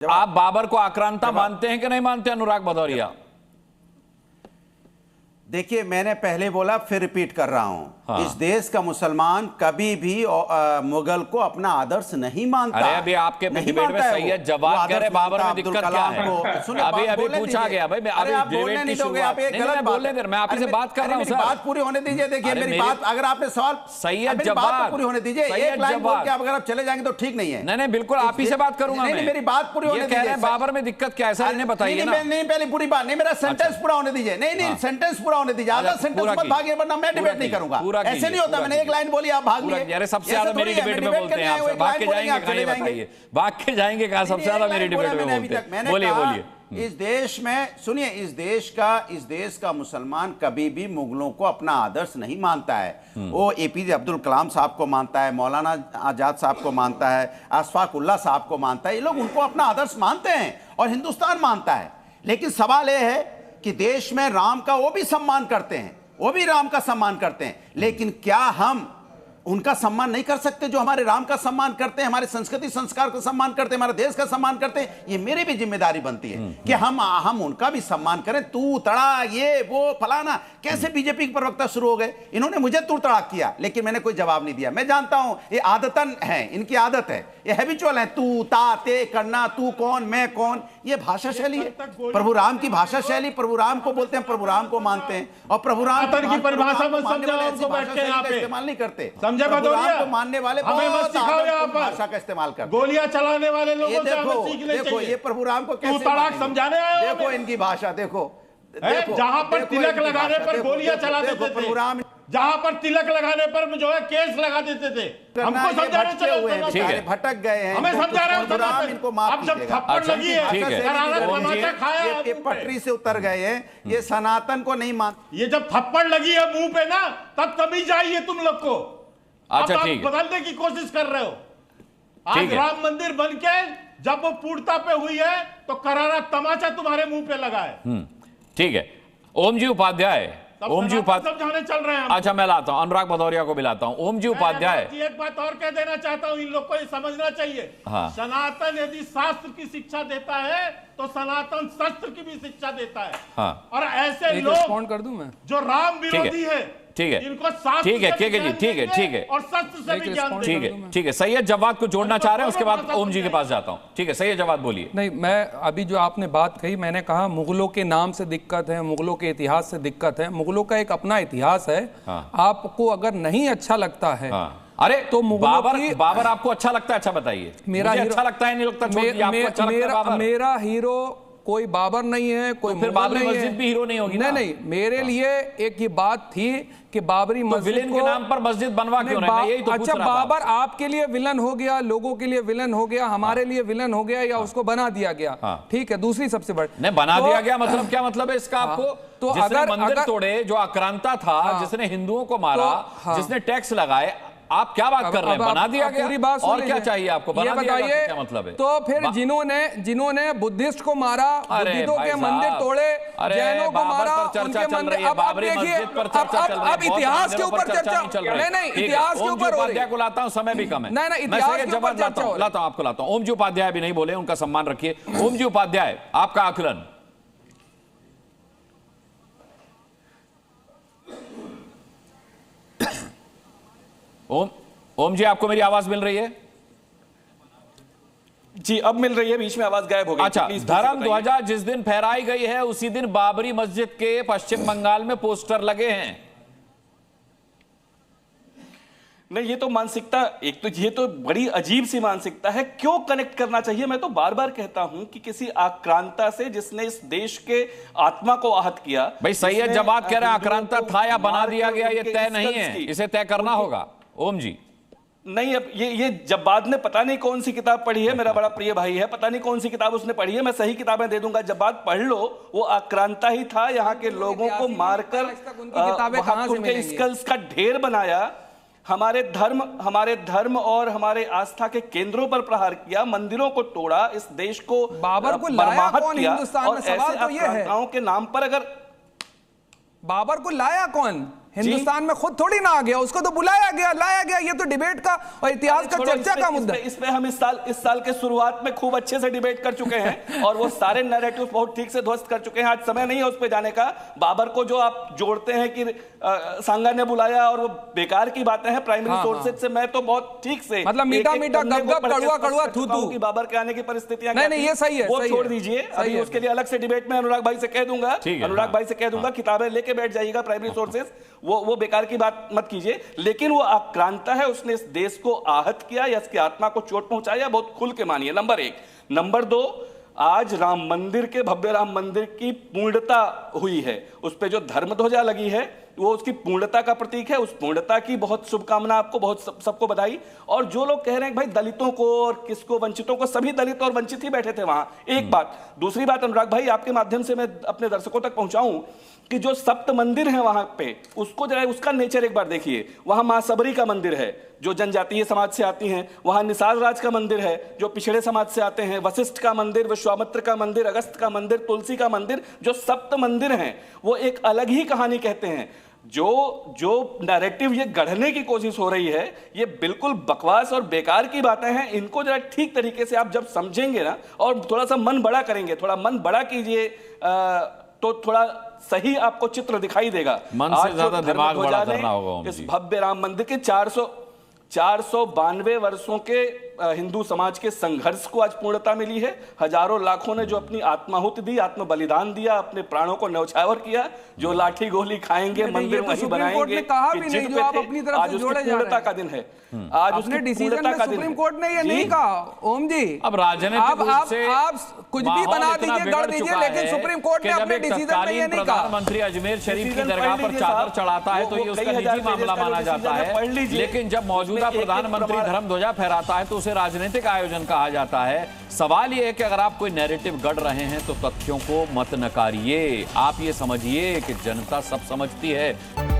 आप बाबर को आक्रांता मानते हैं कि नहीं मानते अनुराग भदौरिया? देखिए, मैंने पहले बोला फिर रिपीट कर रहा हूं। हाँ। इस देश का मुसलमान कभी भी मुगल को अपना आदर्श नहीं मानता। अरे अभी आपके डिबेट में सैयद जवाब कह रहे बाबर में दिक्कत क्या है? अभी पूछा गया भाई, मैं अरे आप बोलने नहीं दोगे, आप एक गलत बोलने दे, मैं आपसे बात कर रहा हूं। बात पूरी होने दीजिए। देखिए मेरी बात, अगर आपने सवाल सैयद जवाब पूरी होने दीजिए। एक लाइन बोल के अगर आप चले जाएंगे तो ठीक नहीं है। नहीं बिल्कुल आप ही से बात करूंगा। नहीं, मेरी बात पूरी होने दीजिए। बाबर में दिक्कत क्या है सर, इन्हें बताइए ना। नहीं, पहले पूरी बात नहीं, मेरा सेंटेंस पूरा होने दीजिए। नहीं, सेंटेंस पूरा होने दीजिए। आधा सेंटेंस मत भागिए, वरना मैं डिबेट नहीं करूंगा। ऐसे नहीं होता। मैंने एक लाइन बोली, आप भाग लिए। अरे सबसे ज्यादा मेरी डिबेट में बोलते हैं आप। भाग के जाएंगे कहां, ये बताइए। भाग के जाएंगे कहां? सबसे ज्यादा मेरी डिबेट में बोलते हैं। बोलिए। इस देश में सुनिए, इस देश का मुसलमान कभी भी मुगलों को अपना आदर्श नहीं मानता है। वो एपीजे अब्दुल कलाम साहब को मानता है, मौलाना आजाद साहब को मानता है, अशफाक उल्लाह साहब को मानता है। ये लोग उनको अपना आदर्श मानते हैं और हिंदुस्तान मानता है। लेकिन सवाल यह है कि देश में राम का वो भी सम्मान करते हैं, वो भी राम का सम्मान करते हैं। लेकिन क्या हम उनका सम्मान नहीं कर सकते जो हमारे राम का सम्मान करते हैं, हमारे संस्कृति संस्कार का सम्मान करते हैं, हमारे देश का सम्मान करते हैं? ये मेरी भी जिम्मेदारी बनती है कि हम उनका भी सम्मान करें। तू तड़ा, ये वो फलाना, कैसे बीजेपी के प्रवक्ता शुरू हो गए। इन्होंने मुझे तू तड़ा किया, लेकिन मैंने कोई जवाब नहीं दिया। मैं जानता हूं ये आदतन है, इनकी आदत है, ये हैबिचुअल है। तू ता ते करना, तू कौन मैं कौन, ये भाषा शैली है। प्रभु राम की भाषा शैली, प्रभु राम को बोलते हैं, प्रभु राम को मानते हैं, और प्रभु राम की परिभाषा इस्तेमाल नहीं करते। भदौरिया को मानने वाले भाषा का इस्तेमाल करते, गोलियां चलाने वाले लोगों से हमें सीखने देखो चाहिए। ये प्रभु राम को कैसे समझाने आए हो। देखो इनकी भाषा, देखो जहां पर तिलक लगाने पर गोलियां चला देते थे, प्रभु राम जहां पर तिलक लगाने पर जो है केस लगा देते थे, हमको समझाने चले भटक गए हैं, हमें समझा रहे हो। इनको माफ अब जब थप्पड़ लगी है, ये पटरी से उतर गए हैं, ये सनातन को नहीं मान। ये जब थप्पड़ लगी है मुंह पे ना, तब कभी जाइए तुम लोग को। अच्छा आप ठीक, बदलने की कोशिश कर रहे हो। आज राम मंदिर बनके जब वो पूर्णता पे हुई है तो करारा तमाचा तुम्हारे मुंह पे लगा है। ठीक है। ओम जी उपाध्याय, समझाने चल रहे हैं। अच्छा मैं लाता हूं, अनुराग भदौरिया को भी लाता हूं। ओम जी उपाध्याय, एक बात और कह देना चाहता हूं, इन लोग को ये समझना चाहिए। हाँ। सनातन यदि शास्त्र की शिक्षा देता है तो सनातन शस्त्र की भी शिक्षा देता है। हाँ। और ऐसे लोग कर दूं मैं, जो राम विरोधी है, ठीक है, इनको शास्त्र ठीक है, ठीक है जी, ठीक है, ठीक है, और शस्त्र से भी ज्ञान ठीक है, ठीक है। सैयद जवाद को जोड़ना चाह रहे हैं, उसके बाद ओम जी के पास जाता हूं। ठीक है, सैयद जवाद बोलिए। नहीं, मैं अभी जो आपने बात कही, मैंने कहा मुगलों के नाम से दिक्कत है, मुगलों के इतिहास से दिक्कत है। मुगलों का एक अपना इतिहास है। हाँ। आपको अगर नहीं अच्छा लगता है, हाँ। अरे तो बाबर आपको अच्छा लगता है? अच्छा बताइए। मेरा अच्छा लगता है, नहीं लगता? मेरा हीरो कोई बाबर नहीं है, कोई तो फिर बाबरी मस्जिद भी हीरो नहीं होगी ना? नहीं, मेरे लिए एक ये बात थी कि बाबरी मस्जिद विलेन के नाम पर मस्जिद बनवा क्यों रहे हैं? यही तो अच्छा, बाबर आपके लिए विलन हो गया, लोगों के लिए विलन हो गया, हमारे लिए विलन हो गया, या उसको बना दिया गया? ठीक है। दूसरी सबसे बड़ी नहीं, बना दिया गया मतलब क्या मतलब है इसका आपको? तो अगर मंदिर तोड़े, जो आक्रांता था, जिसने हिंदुओं को मारा, जिसने टैक्स लगाए, आप क्या बात कर रहे हैं? बना दिया गया? पूरी बात और क्या चाहिए आपको? बना दिया गया, क्या मतलब है? तो फिर जिन्होंने बुद्धिस्ट को मारा, बुद्धिस्टों के मंदिर तोड़े, जैनों को मारा, उनके मंदिर, अब देखिए, अब इतिहास के ऊपर चर्चा नहीं, इतिहास के ऊपर उपाध्याय को लाता हूं, समय भी कम है। नहीं, इतिहास के ऊपर चर्चा हो, लाता हूं, आपको लाता हूं। ओम जी उपाध्याय भी नहीं बोले, उनका सम्मान रखिए। ओम जी उपाध्याय, आपका आकलन। ओम जी, आपको मेरी आवाज मिल रही है? जी अब मिल रही है, बीच में आवाज गायब हो गई। अच्छा, धर्म ध्वजा जिस दिन फहराई गई है उसी दिन बाबरी मस्जिद के पश्चिम बंगाल में पोस्टर लगे हैं। नहीं, ये तो मानसिकता, एक तो ये तो बड़ी अजीब सी मानसिकता है। क्यों कनेक्ट करना चाहिए? मैं तो बार बार कहता हूं कि किसी आक्रांता से जिसने इस देश के आत्मा को आहत किया। भाई सैयद जवाद कह रहे हैं आक्रांता था या बना दिया गया, ये तय नहीं है, इसे तय करना होगा। ओम जी नहीं, अब ये जब्बाद ने पता नहीं कौन सी किताब पढ़ी है, मेरा बड़ा प्रिय भाई है, पता नहीं कौन सी किताब उसने पढ़ी है, मैं सही किताबें दे दूंगा। जब्बाद पढ़ लो, वो आक्रांता ही था, यहाँ के लोगों को मारकर उनके स्कल्स का ढेर बनाया, हमारे धर्म और हमारे आस्था के केंद्रों पर प्रहार किया, मंदिरों को तोड़ा, इस देश को बाबर को लाया कौन हिंदुस्तान में? और ऐसे आक्रांताओं के नाम पर अगर बाबर को लाया कौन? हिंदुस्तान में खुद थोड़ी ना आ गया, उसको तो बुलाया गया, लाया गया। ये तो डिबेट का और इतिहास का चर्चा का मुद्दा। इसमें हम इस साल के शुरुआत में खूब अच्छे से डिबेट कर चुके हैं और वो सारे नैरेटिव बहुत ठीक से ध्वस्त कर चुके हैं। आज समय नहीं है उस पर जाने का। बाबर को जो आप जोड़ते हैं कि सांगा ने बुलाया और वो बेकार की बातें हैं प्राइमरी सोर्सेज से, मैं तो बहुत ठीक से मतलब मीठा मीठा गप कड़वा कड़वा थू थू कि बाबर के आने की परिस्थितियां नहीं, ये सही है, वो छोड़ दीजिए। अभी उसके लिए अलग से डिबेट में अनुराग भाई से कह दूंगा, किताबें लेके बैठ जाइएगा प्राइमरी सोर्सेज, वो बेकार की बात मत कीजिए। लेकिन वो आक्रांता है, उसने इस देश को आहत किया या इसकी आत्मा को चोट पहुंचाया, बहुत खुल के मानिए। नंबर 1। नंबर 2, आज राम मंदिर के, भव्य राम मंदिर की पूर्णता हुई है, उस पे जो धर्म ध्वजा लगी है वो उसकी पूर्णता का प्रतीक है। उस पूर्णता की बहुत शुभकामना आपको, बहुत सबको बधाई। और जो लोग कह रहे हैं भाई दलितों को और किसको, वंचितों को, सभी दलित और वंचित ही बैठे थे वहां। एक बात। दूसरी बात अनुराग भाई, आपके माध्यम से मैं अपने दर्शकों तक पहुंचाऊं कि जो सप्त मंदिर है वहां पे, उसको जरा उसका नेचर एक बार देखिए। वहां मां सबरी का मंदिर है जो जनजातीय समाज से आती हैं, वहां निसार राज का मंदिर है जो पिछड़े समाज से आते हैं, वशिष्ठ का मंदिर, विश्वामित्र का मंदिर, अगस्त का मंदिर, तुलसी का मंदिर, जो सप्त मंदिर हैं वो एक अलग ही कहानी कहते हैं। जो नैरेटिव ये गढ़ने की कोशिश हो रही है, ये बिल्कुल बकवास और बेकार की बातें हैं। इनको जरा ठीक तरीके से आप जब समझेंगे ना और थोड़ा सा मन बड़ा करेंगे, थोड़ा मन बड़ा कीजिए, तो थोड़ा सही आपको चित्र दिखाई देगा। मन से ज्यादा दिमाग बड़ा करना होगा। इस भव्य राम मंदिर के 492 वर्षों के हिंदू समाज के संघर्ष को आज पूर्णता मिली है। हजारों लाखों ने जो अपनी आत्माहुति दी, आत्म बलिदान दिया, अपने प्राणों को न्यौछावर किया, जो लाठी गोली खाएंगे, मंदिर वही बनाएंगे, आज उसकी पूर्णता का दिन है। आज उसने डिसीजन में सुप्रीम कोर्ट ने ये नहीं कहा। ओम जी, अब राजनीतिक रूप से आप कुछ भी बना दीजिए, गढ़ दीजिए, लेकिन सुप्रीम कोर्ट ने अपने डिसीजन में ये नहीं कहा। प्रधानमंत्री अजमेर शरीफ की दरगाह पर चादर चढ़ाता है तो ये उसका निजी मामला माना जाता है, लेकिन जब मौजूदा प्रधानमंत्री धर्म ध्वजा फहराता है तो उसे राजनीतिक आयोजन कहा जाता है। सवाल ये है कि अगर आप कोई नैरेटिव गढ़ रहे हैं तो तथ्यों को मत नकारिए। आप ये समझिए कि जनता सब समझती है।